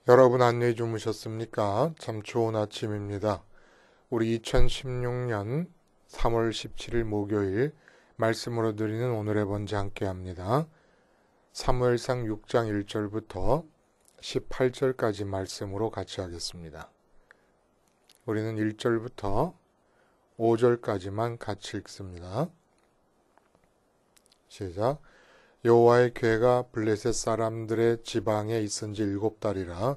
여러분 안녕히 주무셨습니까? 참 좋은 아침입니다. 우리 2016년 3월 17일 목요일 말씀으로 드리는 오늘의 번제 함께 합니다. 사무엘상 6장 1절부터 18절까지 말씀으로 같이 하겠습니다. 우리는 1절부터 5절까지만 같이 읽습니다. 시작. 여호와의 궤가 블레셋 사람들의 지방에 있은 지 7달이라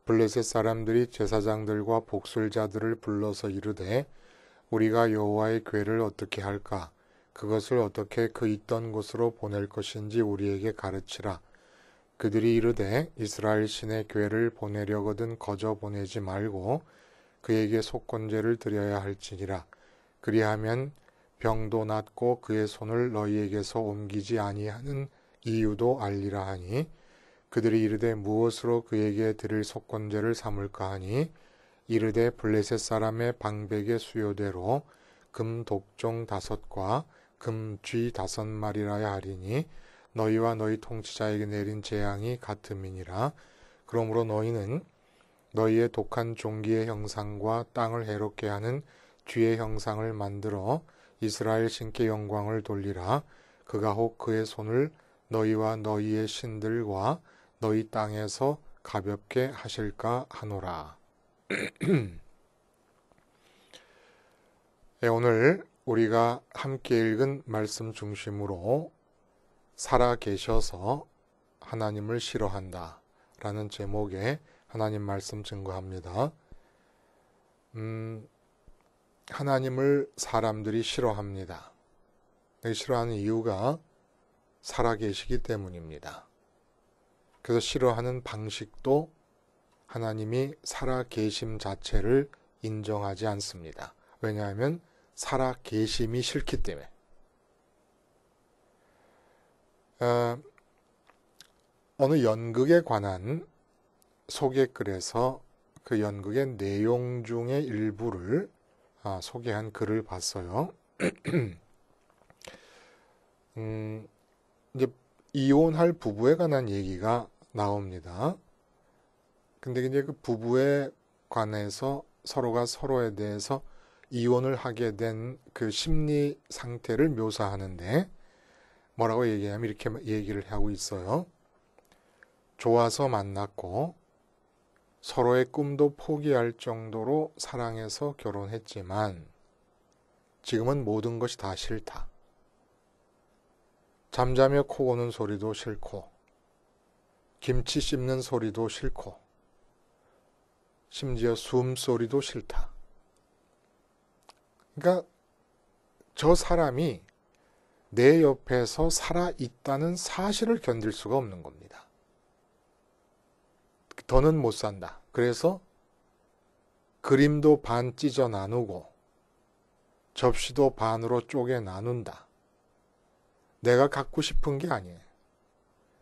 블레셋 사람들이 제사장들과 복술자들을 불러서 이르되 우리가 여호와의 궤를 어떻게 할까? 그것을 어떻게 그 있던 곳으로 보낼 것인지 우리에게 가르치라. 그들이 이르되 이스라엘 신의 궤를 보내려거든 거저 보내지 말고 그에게 속건제를 드려야 할지니라. 그리하면 병도 낫고 그의 손을 너희에게서 옮기지 아니하는 이유도 알리라 하니 그들이 이르되 무엇으로 그에게 드릴 속건제를 삼을까 하니 이르되 블레셋 사람의 방백의 수요대로 금 독종 5과 금 쥐 5마리라야 하리니 너희와 너희 통치자에게 내린 재앙이 같음이니라. 그러므로 너희는 너희의 독한 종기의 형상과 땅을 해롭게 하는 쥐의 형상을 만들어 이스라엘 신께 영광을 돌리라. 그가 혹 그의 손을 너희와 너희의 신들과 너희 땅에서 가볍게 하실까 하노라. 오늘 우리가 함께 읽은 말씀 중심으로 살아 계셔서 하나님을 싫어한다 라는 제목의 하나님 말씀 증거합니다. 하나님을 사람들이 싫어합니다. 싫어하는 이유가 살아 계시기 때문입니다. 그래서 싫어하는 방식도 하나님이 살아 계심 자체를 인정하지 않습니다. 왜냐하면 살아 계심이 싫기 때문에. 어느 연극에 관한 소개글에서 그 연극의 내용 중의 일부를 소개한 글을 봤어요. 이제 이혼할 부부에 관한 얘기가 나옵니다. 근데 이제 그 부부에 관해서 서로가 서로에 대해서 이혼을 하게 된 그 심리 상태를 묘사하는데 뭐라고 얘기하면 이렇게 얘기를 하고 있어요. 좋아서 만났고 서로의 꿈도 포기할 정도로 사랑해서 결혼했지만 지금은 모든 것이 다 싫다. 잠자며 코 고는 소리도 싫고 김치 씹는 소리도 싫고 심지어 숨소리도 싫다. 그러니까 저 사람이 내 옆에서 살아있다는 사실을 견딜 수가 없는 겁니다. 더는 못 산다. 그래서 그림도 반 찢어 나누고 접시도 반으로 쪼개 나눈다. 내가 갖고 싶은 게 아니에요.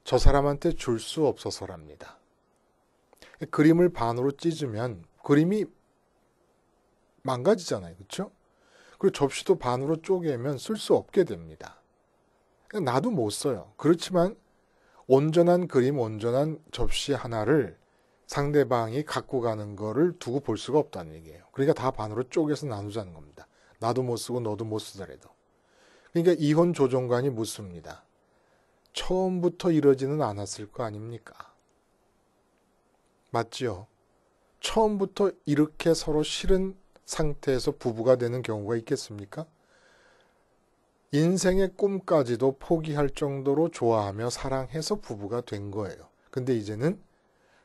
저 사람한테 줄 수 없어서랍니다. 그림을 반으로 찢으면 그림이 망가지잖아요. 그렇죠? 그리고 접시도 반으로 쪼개면 쓸 수 없게 됩니다. 나도 못 써요. 그렇지만 온전한 그림, 온전한 접시 하나를 상대방이 갖고 가는 거를 두고 볼 수가 없다는 얘기예요. 그러니까 다 반으로 쪼개서 나누자는 겁니다. 나도 못 쓰고 너도 못 쓰더라도. 그러니까 이혼 조정관이 묻습니다. 처음부터 이러지는 않았을 거 아닙니까? 맞지요? 처음부터 이렇게 서로 싫은 상태에서 부부가 되는 경우가 있겠습니까? 인생의 꿈까지도 포기할 정도로 좋아하며 사랑해서 부부가 된 거예요. 근데 이제는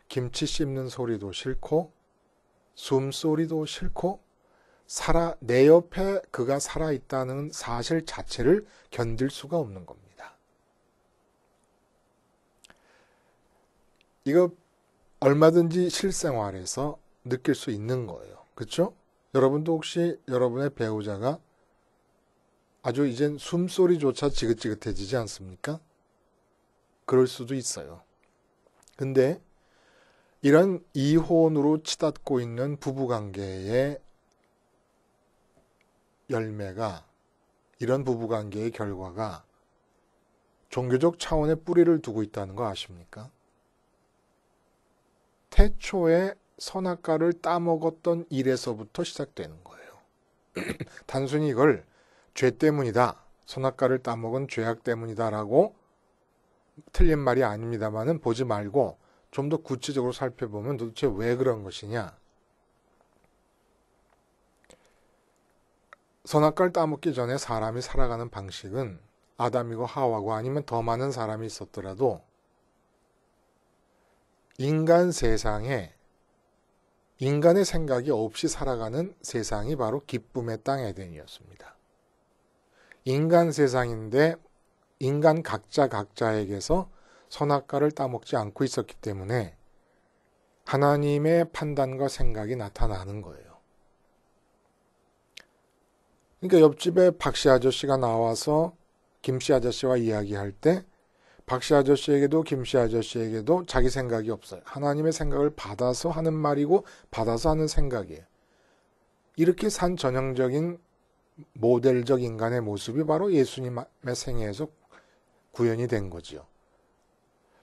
김치 씹는 소리도 싫고 숨소리도 싫고 내 옆에 그가 살아있다는 사실 자체를 견딜 수가 없는 겁니다. 이거 얼마든지 실생활에서 느낄 수 있는 거예요. 그렇죠? 여러분도 혹시 여러분의 배우자가 아주 이젠 숨소리조차 지긋지긋해지지 않습니까? 그럴 수도 있어요. 근데 이런 이혼으로 치닫고 있는 부부관계의 열매가, 이런 부부관계의 결과가 종교적 차원의 뿌리를 두고 있다는 거 아십니까? 태초에 선악과를 따먹었던 일에서부터 시작되는 거예요. 단순히 이걸 죄 때문이다, 선악과를 따먹은 죄악 때문이다라고 틀린 말이 아닙니다만은 보지 말고 좀 더 구체적으로 살펴보면 도대체 왜 그런 것이냐. 선악과를 따먹기 전에 사람이 살아가는 방식은 아담이고 하와고 아니면 더 많은 사람이 있었더라도 인간 세상에 인간의 생각이 없이 살아가는 세상이 바로 기쁨의 땅 에덴이었습니다. 인간 세상인데 인간 각자에게서 선악과를 따먹지 않고 있었기 때문에 하나님의 판단과 생각이 나타나는 거예요. 그러니까 옆집에 박씨 아저씨가 나와서 김씨 아저씨와 이야기할 때 박씨 아저씨에게도 김씨 아저씨에게도 자기 생각이 없어요. 하나님의 생각을 받아서 하는 말이고 받아서 하는 생각이에요. 이렇게 산 전형적인 모델적 인간의 모습이 바로 예수님의 생애에서 구현이 된 거지요.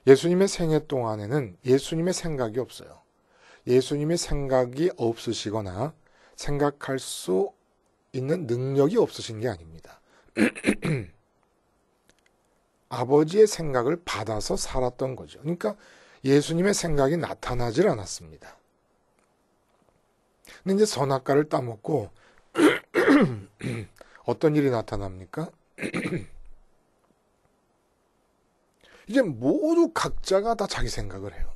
예수님의 생애 동안에는 예수님의 생각이 없어요. 예수님의 생각이 없으시거나 생각할 수 있는 능력이 없으신 게 아닙니다. 아버지의 생각을 받아서 살았던 거죠. 그러니까 예수님의 생각이 나타나질 않았습니다. 근데 이제 선악과를 따먹고 어떤 일이 나타납니까? 이제 모두 각자가 다 자기 생각을 해요.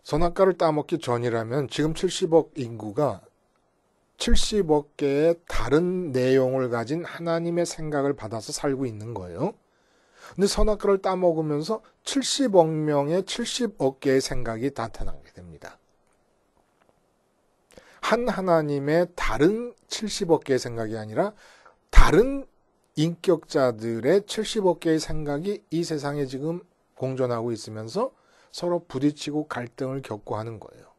선악과를 따먹기 전이라면 지금 70억 인구가 70억 개의 다른 내용을 가진 하나님의 생각을 받아서 살고 있는 거예요. 근데 선악과를 따먹으면서 70억 명의 70억 개의 생각이 나타나게 됩니다. 한 하나님의 다른 70억 개의 생각이 아니라 다른 인격자들의 70억 개의 생각이 이 세상에 지금 공존하고 있으면서 서로 부딪히고 갈등을 겪고 하는 거예요.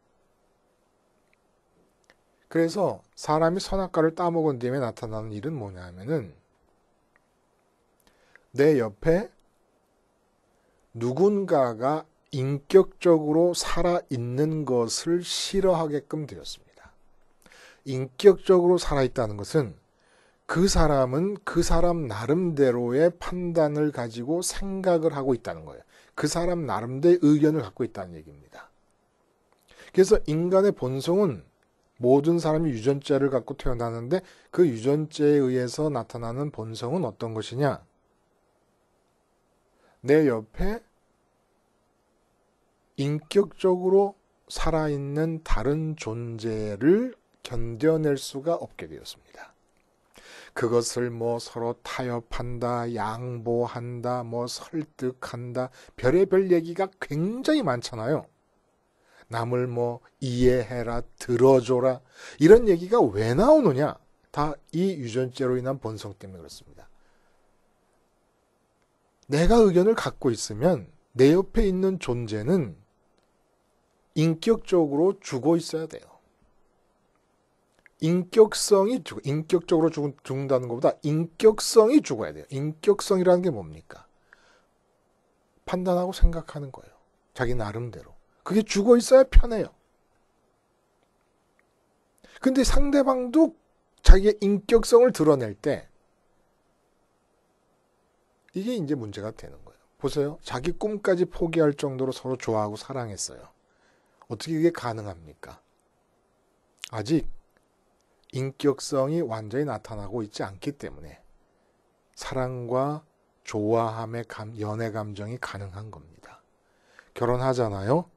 그래서 사람이 선악과를 따먹은 뒤에 나타나는 일은 뭐냐 하면은 내 옆에 누군가가 인격적으로 살아있는 것을 싫어하게끔 되었습니다. 인격적으로 살아있다는 것은 그 사람은 그 사람 나름대로의 판단을 가지고 생각을 하고 있다는 거예요. 그 사람 나름대로의 의견을 갖고 있다는 얘기입니다. 그래서 인간의 본성은 모든 사람이 유전자를 갖고 태어나는데 그 유전자에 의해서 나타나는 본성은 어떤 것이냐? 내 옆에 인격적으로 살아있는 다른 존재를 견뎌낼 수가 없게 되었습니다. 그것을 뭐 서로 타협한다, 양보한다, 뭐 설득한다, 별의별 얘기가 굉장히 많잖아요. 남을 뭐 이해해라, 들어줘라, 이런 얘기가 왜 나오느냐? 다 이 유전죄로 인한 본성 때문에 그렇습니다. 내가 의견을 갖고 있으면 내 옆에 있는 존재는 인격적으로 죽어 있어야 돼요. 인격적으로 죽는다는 것보다 인격성이 죽어야 돼요. 인격성이라는 게 뭡니까? 판단하고 생각하는 거예요. 자기 나름대로. 그게 죽어 있어야 편해요. 근데 상대방도 자기의 인격성을 드러낼 때 이게 이제 문제가 되는 거예요. 보세요. 자기 꿈까지 포기할 정도로 서로 좋아하고 사랑했어요. 어떻게 그게 가능합니까? 아직 인격성이 완전히 나타나고 있지 않기 때문에 사랑과 좋아함의 연애 감정이 가능한 겁니다. 결혼하잖아요.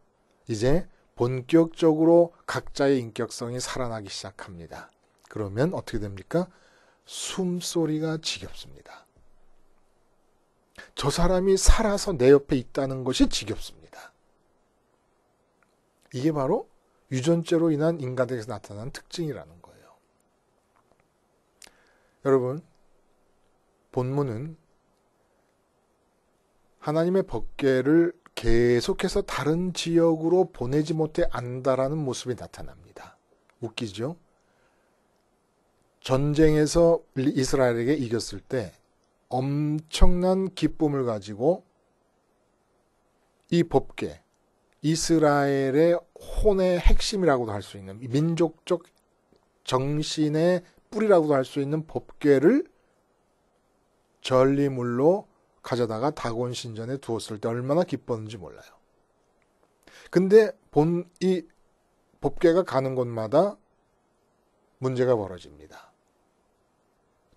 이제 본격적으로 각자의 인격성이 살아나기 시작합니다. 그러면 어떻게 됩니까? 숨소리가 지겹습니다. 저 사람이 살아서 내 옆에 있다는 것이 지겹습니다. 이게 바로 유전죄로 인한 인간에게서 나타나는 특징이라는 거예요. 여러분, 본문은 하나님의 법궤를 계속해서 다른 지역으로 보내지 못해 안다라는 모습이 나타납니다. 웃기죠? 전쟁에서 이스라엘에게 이겼을 때 엄청난 기쁨을 가지고 이 법궤, 이스라엘의 혼의 핵심이라고도 할 수 있는 민족적 정신의 뿌리라고도 할 수 있는 법궤를 전리물로 가져다가 다곤 신전에 두었을 때 얼마나 기뻤는지 몰라요. 근데 이 법궤가 가는 곳마다 문제가 벌어집니다.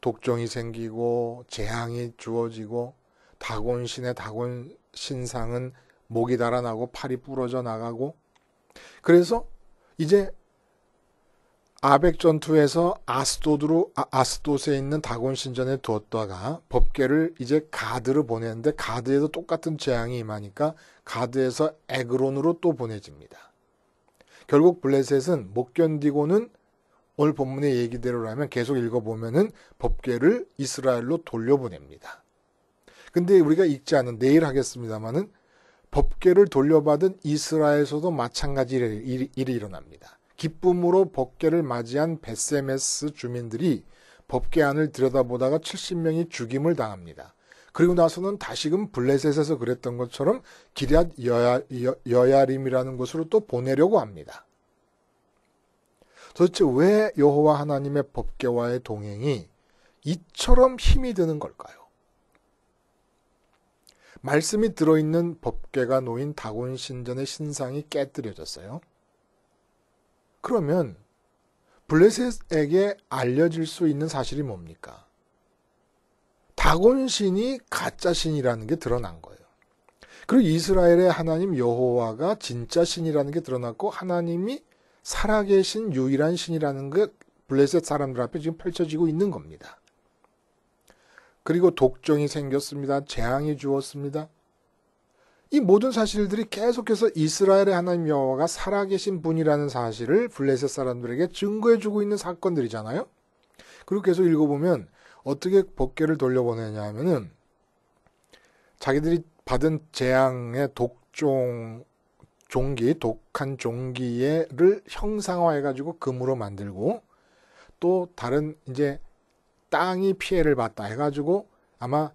독종이 생기고 재앙이 주어지고 다곤신의 다곤 신상은 목이 달아나고 팔이 부러져 나가고, 그래서 이제 아벡 전투에서 아스돗에 있는 다곤 신전에 두었다가 법궤를 이제 가드로 보내는데 가드에도 똑같은 재앙이 임하니까 가드에서 에그론으로 또 보내집니다. 결국 블레셋은 못 견디고는 오늘 본문의 얘기대로라면 계속 읽어보면은 법궤를 이스라엘로 돌려보냅니다. 근데 우리가 읽지 않은, 내일 하겠습니다마는 법궤를 돌려받은 이스라엘에서도 마찬가지 일이 일어납니다. 기쁨으로 법궤를 맞이한 베세메스 주민들이 법궤 안을 들여다보다가 70명이 죽임을 당합니다. 그리고 나서는 다시금 블레셋에서 그랬던 것처럼 기럇 여야림이라는 곳으로 또 보내려고 합니다. 도대체 왜 여호와 하나님의 법궤와의 동행이 이처럼 힘이 드는 걸까요? 말씀이 들어있는 법궤가 놓인 다곤 신전의 신상이 깨뜨려졌어요. 그러면 블레셋에게 알려질 수 있는 사실이 뭡니까? 다곤 신이 가짜 신이라는 게 드러난 거예요. 그리고 이스라엘의 하나님 여호와가 진짜 신이라는 게 드러났고, 하나님이 살아계신 유일한 신이라는 게 블레셋 사람들 앞에 지금 펼쳐지고 있는 겁니다. 그리고 독종이 생겼습니다. 재앙이 주었습니다. 이 모든 사실들이 계속해서 이스라엘의 하나님 여호와가 살아계신 분이라는 사실을 블레셋 사람들에게 증거해주고 있는 사건들이잖아요. 그리고 계속 읽어보면 어떻게 법궤를 돌려보내냐 하면은 자기들이 받은 재앙의 독한 종기를 형상화해가지고 금으로 만들고, 또 다른 이제 땅이 피해를 봤다 해가지고 아마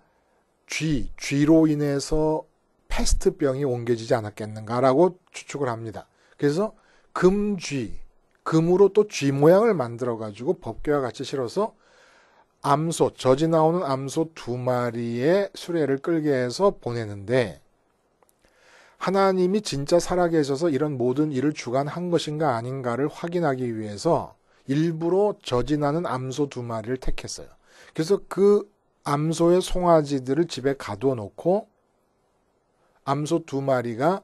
쥐로 인해서 패스트병이 옮겨지지 않았겠는가라고 추측을 합니다. 그래서 금으로 또 쥐 모양을 만들어가지고 법궤와 같이 실어서 젖이 나오는 암소 2마리의 수레를 끌게 해서 보내는데, 하나님이 진짜 살아계셔서 이런 모든 일을 주관한 것인가 아닌가를 확인하기 위해서 일부러 젖이 나는 암소 2마리를 택했어요. 그래서 그 암소의 송아지들을 집에 가두어 놓고 암소 2마리가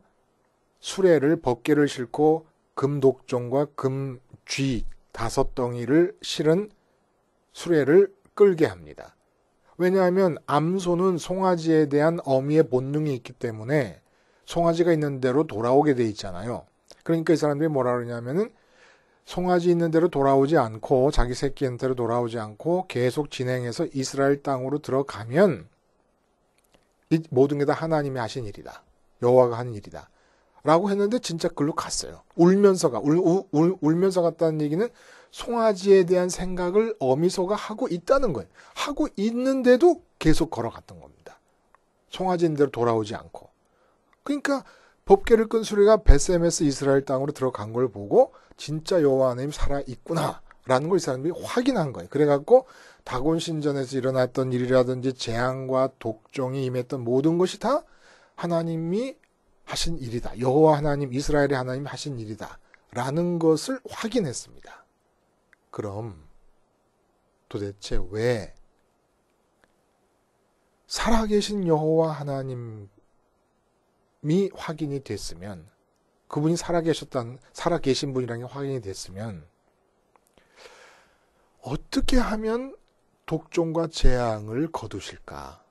수레를 법궤를 싣고 금독종과 금쥐 5덩이를 실은 수레를 끌게 합니다. 왜냐하면 암소는 송아지에 대한 어미의 본능이 있기 때문에 송아지가 있는 대로 돌아오게 돼 있잖아요. 그러니까 이 사람들이 뭐라 그러냐면은 송아지 있는 대로 돌아오지 않고, 자기 새끼한테로 돌아오지 않고 계속 진행해서 이스라엘 땅으로 들어가면 이 모든 게 다 하나님이 하신 일이다. 여호와가 한 일이다. 라고 했는데 진짜 글로 갔어요. 울면서 갔다는 얘기는 송아지에 대한 생각을 어미소가 하고 있다는 거예요. 하고 있는데도 계속 걸어갔던 겁니다. 송아지 있는 대로 돌아오지 않고. 그러니까 법궤를 끈 수레가 베세메스 이스라엘 땅으로 들어간 걸 보고 진짜 여호와 하나님 살아있구나 라는 걸 이 사람들이 확인한 거예요. 그래갖고 다곤 신전에서 일어났던 일이라든지 재앙과 독종이 임했던 모든 것이 다 하나님이 하신 일이다. 여호와 하나님, 이스라엘의 하나님이 하신 일이다 라는 것을 확인했습니다. 그럼 도대체 왜 살아계신 여호와 하나님이 확인이 됐으면, 그분이 살아계신 분이라는 게 확인이 됐으면 어떻게 하면 독종과 재앙을 거두실까?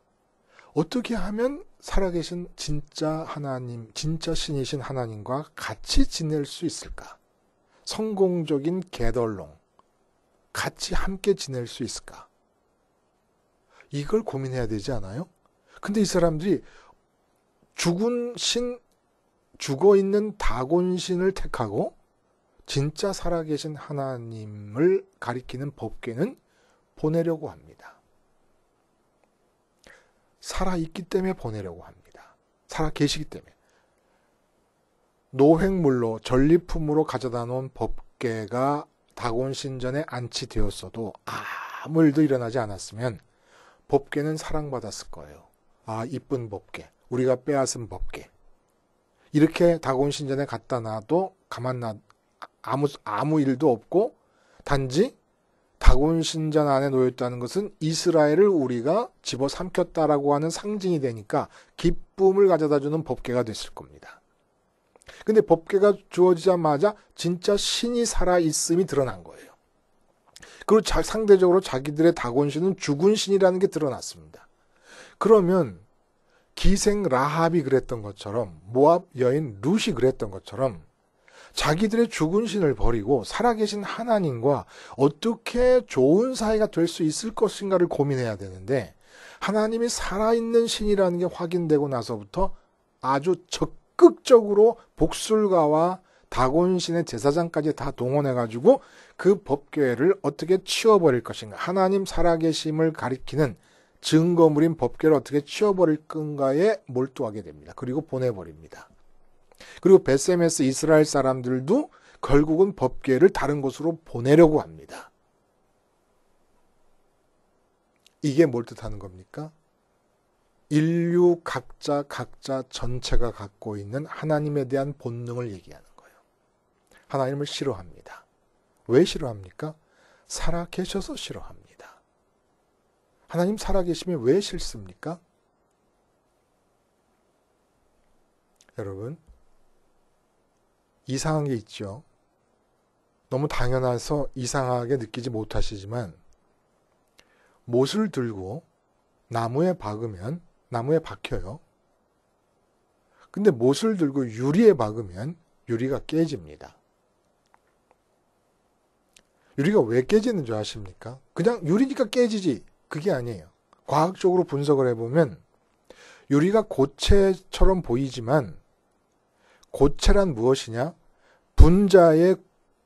어떻게 하면 살아계신 진짜 하나님, 진짜 신이신 하나님과 같이 지낼 수 있을까? 성공적인 게덜롱, 같이 함께 지낼 수 있을까? 이걸 고민해야 되지 않아요? 근데 이 사람들이 죽어있는 다곤신을 택하고 진짜 살아계신 하나님을 가리키는 법궤는 보내려고 합니다. 살아있기 때문에 보내려고 합니다. 살아계시기 때문에. 노획물로 전리품으로 가져다 놓은 법궤가 다곤 신전에 안치되었어도 아무 일도 일어나지 않았으면 법궤는 사랑받았을 거예요. 아, 이쁜 법궤. 우리가 빼앗은 법궤. 이렇게 다곤 신전에 갖다 놔도 아무 일도 없고 단지 다곤 신전 안에 놓였다는 것은 이스라엘을 우리가 집어삼켰다라고 하는 상징이 되니까 기쁨을 가져다 주는 법궤가 됐을 겁니다. 근데 법궤가 주어지자마자 진짜 신이 살아있음이 드러난 거예요. 그리고 상대적으로 자기들의 다곤신은 죽은 신이라는 게 드러났습니다. 그러면 기생 라합이 그랬던 것처럼 모압 여인 룻이 그랬던 것처럼 자기들의 죽은 신을 버리고 살아계신 하나님과 어떻게 좋은 사이가 될 수 있을 것인가를 고민해야 되는데 하나님이 살아있는 신이라는 게 확인되고 나서부터 아주 적극적으로 복술가와 다곤신의 제사장까지 다 동원해가지고 그 법궤를 어떻게 치워버릴 것인가, 하나님 살아계심을 가리키는 증거물인 법궤를 어떻게 치워버릴 건가에 몰두하게 됩니다. 그리고 보내버립니다. 그리고 베세메스 이스라엘 사람들도 결국은 법궤를 다른 곳으로 보내려고 합니다. 이게 뭘 뜻하는 겁니까? 인류 각자 전체가 갖고 있는 하나님에 대한 본능을 얘기하는 거예요. 하나님을 싫어합니다. 왜 싫어합니까? 살아 계셔서 싫어합니다. 하나님 살아 계시면 왜 싫습니까? 여러분, 이상한 게 있죠. 너무 당연해서 이상하게 느끼지 못하시지만 못을 들고 나무에 박혀요. 근데 못을 들고 유리에 박으면 유리가 깨집니다. 유리가 왜 깨지는 줄 아십니까? 그냥 유리니까 깨지지. 그게 아니에요. 과학적으로 분석을 해보면 유리가 고체처럼 보이지만 고체란 무엇이냐? 분자에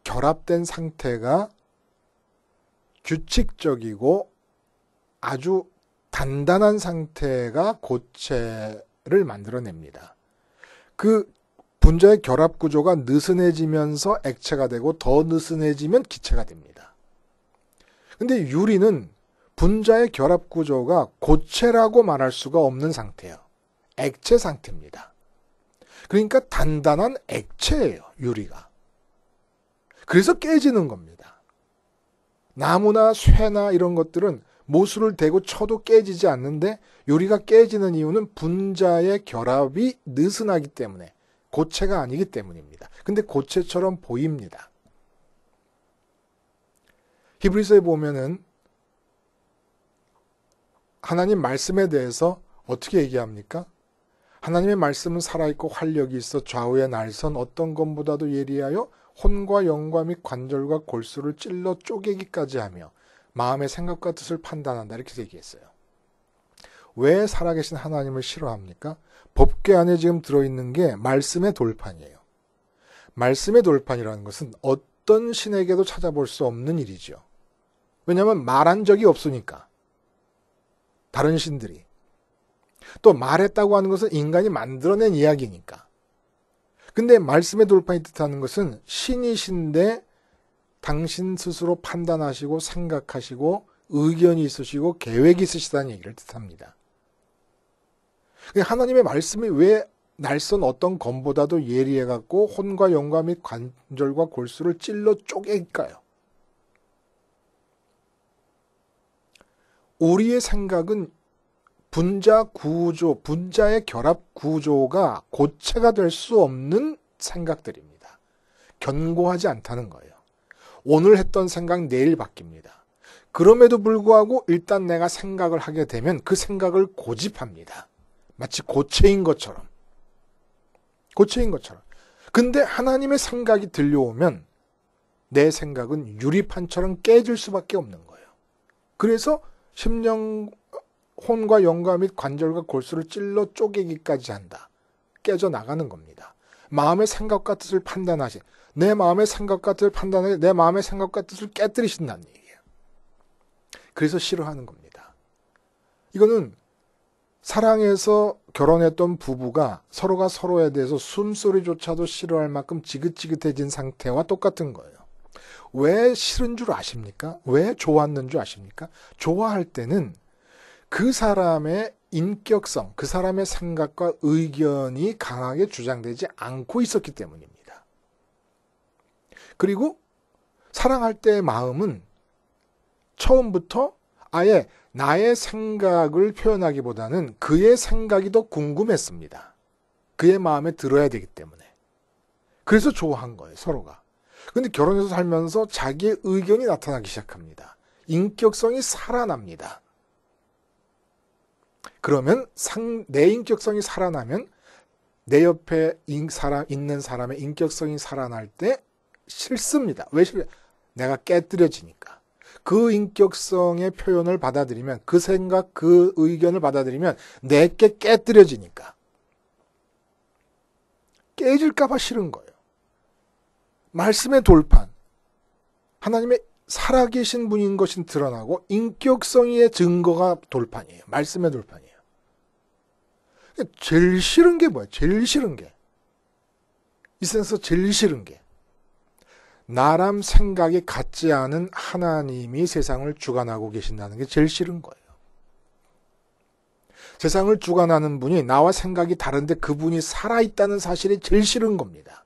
결합된 상태가 규칙적이고 아주 단단한 상태가 고체를 만들어냅니다. 그 분자의 결합 구조가 느슨해지면서 액체가 되고 더 느슨해지면 기체가 됩니다. 근데 유리는 분자의 결합 구조가 고체라고 말할 수가 없는 상태예요. 액체 상태입니다. 그러니까 단단한 액체예요, 유리가. 그래서 깨지는 겁니다. 나무나 쇠나 이런 것들은 못을 대고 쳐도 깨지지 않는데 유리가 깨지는 이유는 분자의 결합이 느슨하기 때문에, 고체가 아니기 때문입니다. 근데 고체처럼 보입니다. 히브리서에 보면은 하나님 말씀에 대해서 어떻게 얘기합니까? 하나님의 말씀은 살아있고 활력이 있어 좌우의 날선 어떤 것보다도 예리하여 혼과 영과 및 관절과 골수를 찔러 쪼개기까지 하며 마음의 생각과 뜻을 판단한다. 이렇게 얘기했어요. 왜 살아계신 하나님을 싫어합니까? 법궤 안에 지금 들어있는 게 말씀의 돌판이에요. 말씀의 돌판이라는 것은 어떤 신에게도 찾아볼 수 없는 일이죠. 왜냐하면 말한 적이 없으니까. 다른 신들이. 또 말했다고 하는 것은 인간이 만들어낸 이야기니까. 근데 말씀의 돌판이 뜻하는 것은 신이신데 당신 스스로 판단하시고 생각하시고 의견이 있으시고 계획이 있으시다는 얘기를 뜻합니다. 하나님의 말씀이 왜 날선 어떤 검보다도 예리해갖고 혼과 영과 및 관절과 골수를 찔러 쪼갤까요? 우리의 생각은 분자 구조, 분자의 결합 구조가 고체가 될 수 없는 생각들입니다. 견고하지 않다는 거예요. 오늘 했던 생각 내일 바뀝니다. 그럼에도 불구하고 일단 내가 생각을 하게 되면 그 생각을 고집합니다. 마치 고체인 것처럼. 고체인 것처럼. 근데 하나님의 생각이 들려오면 내 생각은 유리판처럼 깨질 수밖에 없는 거예요. 그래서 심령, 혼과 영과 및 관절과 골수를 찔러 쪼개기까지 한다. 깨져 나가는 겁니다. 마음의 생각과 뜻을 판단하시. 내 마음의 생각과 뜻을 판단해 내 마음의 생각과 뜻을 깨뜨리신다는 얘기예요. 그래서 싫어하는 겁니다. 이거는 사랑해서 결혼했던 부부가 서로가 서로에 대해서 숨소리조차도 싫어할 만큼 지긋지긋해진 상태와 똑같은 거예요. 왜 싫은 줄 아십니까? 왜 좋았는 줄 아십니까? 좋아할 때는 그 사람의 인격성, 그 사람의 생각과 의견이 강하게 주장되지 않고 있었기 때문입니다. 그리고 사랑할 때의 마음은 처음부터 아예 나의 생각을 표현하기보다는 그의 생각이 더 궁금했습니다. 그의 마음에 들어야 되기 때문에. 그래서 좋아한 거예요, 서로가. 근데 결혼해서 살면서 자기의 의견이 나타나기 시작합니다. 인격성이 살아납니다. 그러면 내 인격성이 살아나면 내 옆에 있는 사람의 인격성이 살아날 때 싫습니다. 왜 싫어요? 내가 깨뜨려지니까. 그 인격성의 표현을 받아들이면, 그 생각, 그 의견을 받아들이면 내게 깨뜨려지니까. 깨질까봐 싫은 거예요. 말씀의 돌판. 하나님의 살아계신 분인 것이 드러나고 인격성의 증거가 돌판이에요. 말씀의 돌판이에요. 제일 싫은 게 뭐예요? 제일 싫은 게. 이 세상에서 제일 싫은 게. 나람 생각이 같지 않은 하나님이 세상을 주관하고 계신다는 게 제일 싫은 거예요. 세상을 주관하는 분이 나와 생각이 다른데 그분이 살아있다는 사실이 제일 싫은 겁니다.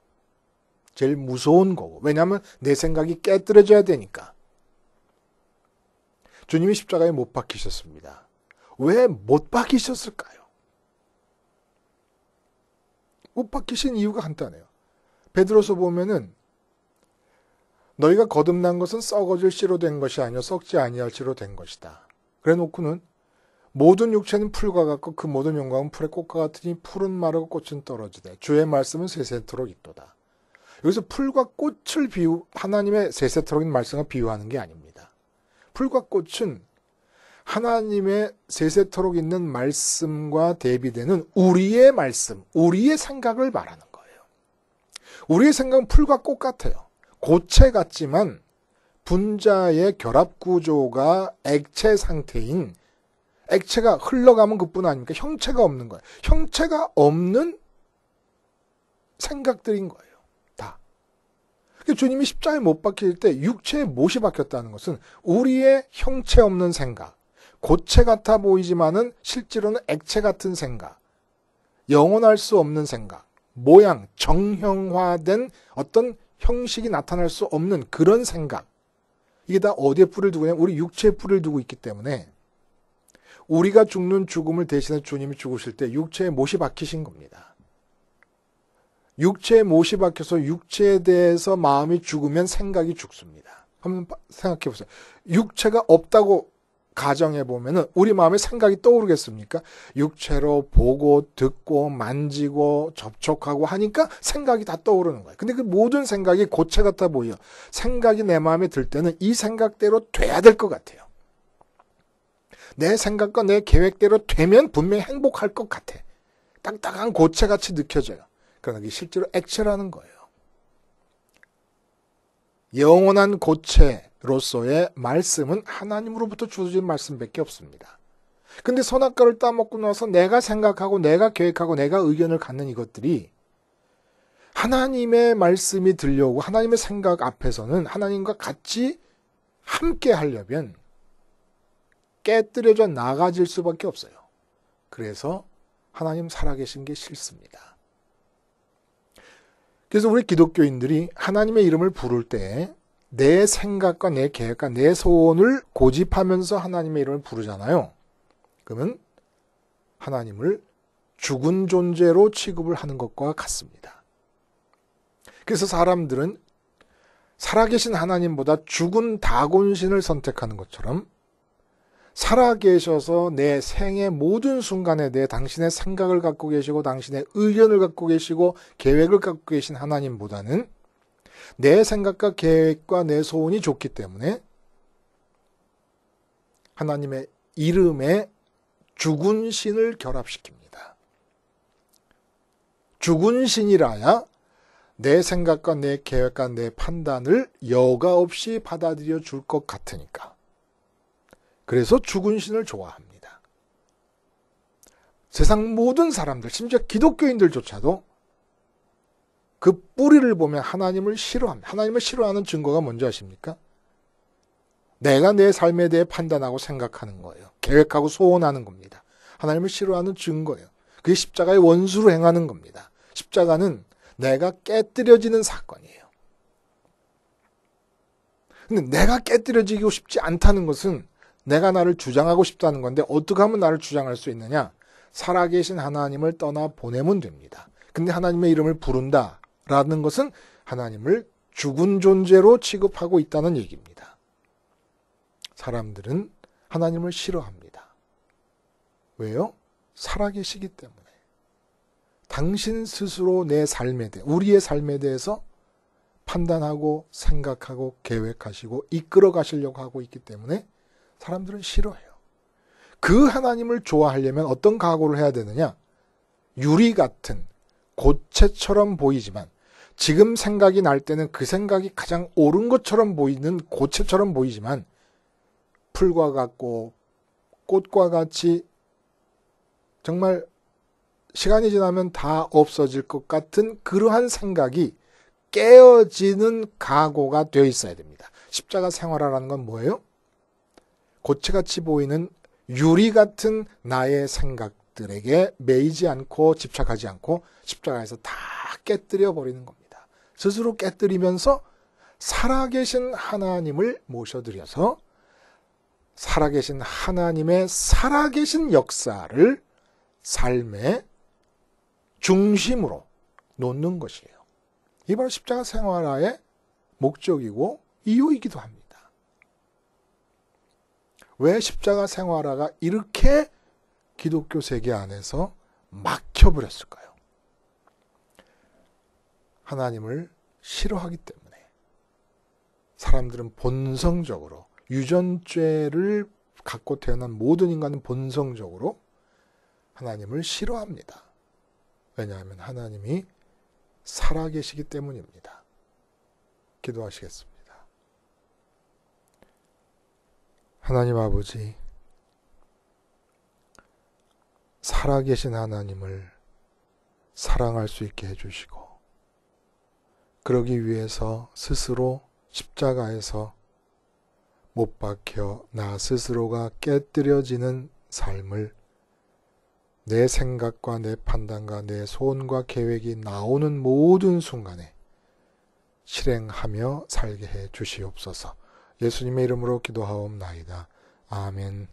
제일 무서운 거고. 왜냐하면 내 생각이 깨뜨려져야 되니까. 주님이 십자가에 못 박히셨습니다. 왜 못 박히셨을까요? 못 박히신 이유가 간단해요. 베드로서 보면은 너희가 거듭난 것은 썩어질 씨로 된 것이 아니요 썩지 아니할 씨로 된 것이다. 그래 놓고는 모든 육체는 풀과 같고 그 모든 영광은 풀의 꽃과 같으니 풀은 마르고 꽃은 떨어지되 주의 말씀은 세세토록 있도다. 여기서 풀과 꽃을 하나님의 세세토록인 말씀을 비유하는 게 아닙니다. 풀과 꽃은 하나님의 세세토록 있는 말씀과 대비되는 우리의 말씀, 우리의 생각을 말하는 거예요. 우리의 생각은 풀과 꽃 같아요. 고체 같지만 분자의 결합 구조가 액체 상태인, 액체가 흘러가면 그뿐 아닙니까? 형체가 없는 거예요. 형체가 없는 생각들인 거예요. 다. 주님이 십자가에 못 박힐 때 육체에 못이 박혔다는 것은 우리의 형체 없는 생각, 고체 같아 보이지만은 실제로는 액체 같은 생각, 영원할 수 없는 생각, 모양, 정형화된 어떤 형식이 나타날 수 없는 그런 생각. 이게 다 어디에 뿌리를 두고 있냐면 우리 육체에 뿌리를 두고 있기 때문에 우리가 죽는 죽음을 대신해 주님이 죽으실 때 육체에 못이 박히신 겁니다. 육체에 못이 박혀서 육체에 대해서 마음이 죽으면 생각이 죽습니다. 한번 생각해 보세요. 육체가 없다고 가정해 보면은 우리 마음에 생각이 떠오르겠습니까? 육체로 보고 듣고 만지고 접촉하고 하니까 생각이 다 떠오르는 거예요. 근데 그 모든 생각이 고체 같아 보여. 생각이 내 마음에 들 때는 이 생각대로 돼야 될 것 같아요. 내 생각과 내 계획대로 되면 분명히 행복할 것 같아. 딱딱한 고체같이 느껴져요. 그러나 이게 실제로 액체라는 거예요. 영원한 고체로서의 말씀은 하나님으로부터 주어진 말씀밖에 없습니다. 근데 선악과를 따먹고 나서 내가 생각하고 내가 계획하고 내가 의견을 갖는 이것들이 하나님의 말씀이 들려오고 하나님의 생각 앞에서는 하나님과 같이 함께 하려면 깨뜨려져 나가질 수밖에 없어요. 그래서 하나님 살아계신 게 싫습니다. 그래서 우리 기독교인들이 하나님의 이름을 부를 때 내 생각과 내 계획과 내 소원을 고집하면서 하나님의 이름을 부르잖아요. 그러면 하나님을 죽은 존재로 취급을 하는 것과 같습니다. 그래서 사람들은 살아계신 하나님보다 죽은 다곤신을 선택하는 것처럼 살아계셔서 내 생의 모든 순간에 대해 당신의 생각을 갖고 계시고 당신의 의견을 갖고 계시고 계획을 갖고 계신 하나님보다는 내 생각과 계획과 내 소원이 좋기 때문에 하나님의 이름에 죽은 신을 결합시킵니다. 죽은 신이라야 내 생각과 내 계획과 내 판단을 여과 없이 받아들여 줄 것 같으니까. 그래서 죽은 신을 좋아합니다. 세상 모든 사람들, 심지어 기독교인들조차도 그 뿌리를 보면 하나님을 싫어합니다. 하나님을 싫어하는 증거가 뭔지 아십니까? 내가 내 삶에 대해 판단하고 생각하는 거예요. 계획하고 소원하는 겁니다. 하나님을 싫어하는 증거예요. 그게 십자가의 원수로 행하는 겁니다. 십자가는 내가 깨뜨려지는 사건이에요. 근데 내가 깨뜨려지고 싶지 않다는 것은 내가 나를 주장하고 싶다는 건데 어떻게 하면 나를 주장할 수 있느냐? 살아계신 하나님을 떠나 보내면 됩니다. 근데 하나님의 이름을 부른다라는 것은 하나님을 죽은 존재로 취급하고 있다는 얘기입니다. 사람들은 하나님을 싫어합니다. 왜요? 살아계시기 때문에. 당신 스스로 내 삶에 대해, 우리의 삶에 대해서 판단하고 생각하고 계획하시고 이끌어 가시려고 하고 있기 때문에 사람들은 싫어해요. 그 하나님을 좋아하려면 어떤 각오를 해야 되느냐? 유리 같은 고체처럼 보이지만 지금 생각이 날 때는 그 생각이 가장 옳은 것처럼 보이는 고체처럼 보이지만 풀과 같고 꽃과 같이 정말 시간이 지나면 다 없어질 것 같은 그러한 생각이 깨어지는 각오가 되어 있어야 됩니다. 십자가 생활화라는 건 뭐예요? 고체같이 보이는 유리 같은 나의 생각들에게 매이지 않고 집착하지 않고 십자가에서 다 깨뜨려 버리는 겁니다. 스스로 깨뜨리면서 살아계신 하나님을 모셔드려서 살아계신 하나님의 살아계신 역사를 삶의 중심으로 놓는 것이에요. 이 바로 십자가 생활화의 목적이고 이유이기도 합니다. 왜 십자가 생활화가 이렇게 기독교 세계 안에서 막혀버렸을까요? 하나님을 싫어하기 때문에 사람들은 본성적으로 유전죄를 갖고 태어난 모든 인간은 본성적으로 하나님을 싫어합니다. 왜냐하면 하나님이 살아계시기 때문입니다. 기도하시겠습니다. 하나님 아버지, 살아계신 하나님을 사랑할 수 있게 해주시고 그러기 위해서 스스로 십자가에서 못 박혀 나 스스로가 깨뜨려지는 삶을 내 생각과 내 판단과 내 소원과 계획이 나오는 모든 순간에 실행하며 살게 해 주시옵소서. 예수님의 이름으로 기도하옵나이다. 아멘.